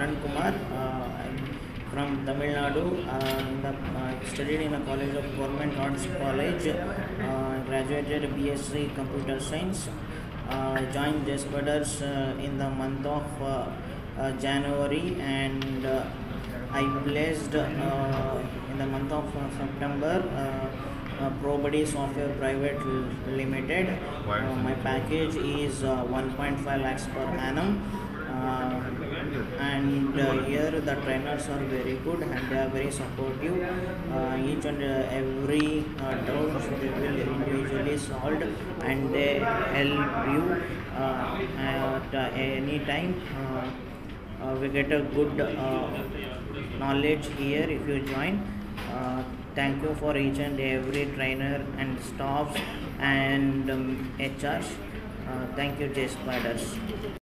Sarankumar. I'm from Tamil Nadu. Studied in the College of Government Arts College. Graduated BSc Computer Science. Joined JSPIDERS in the month of January, and I placed in the month of September. Probody Software Private Limited. My package is 1.5 lakhs per annum, and here the trainers are very good and they are very supportive. Each and every doubt will individually solved, and they help you at any time. We get a good knowledge here if you join. Thank you for each and every trainer and staff and HRs. Thank you, JSPIDERS.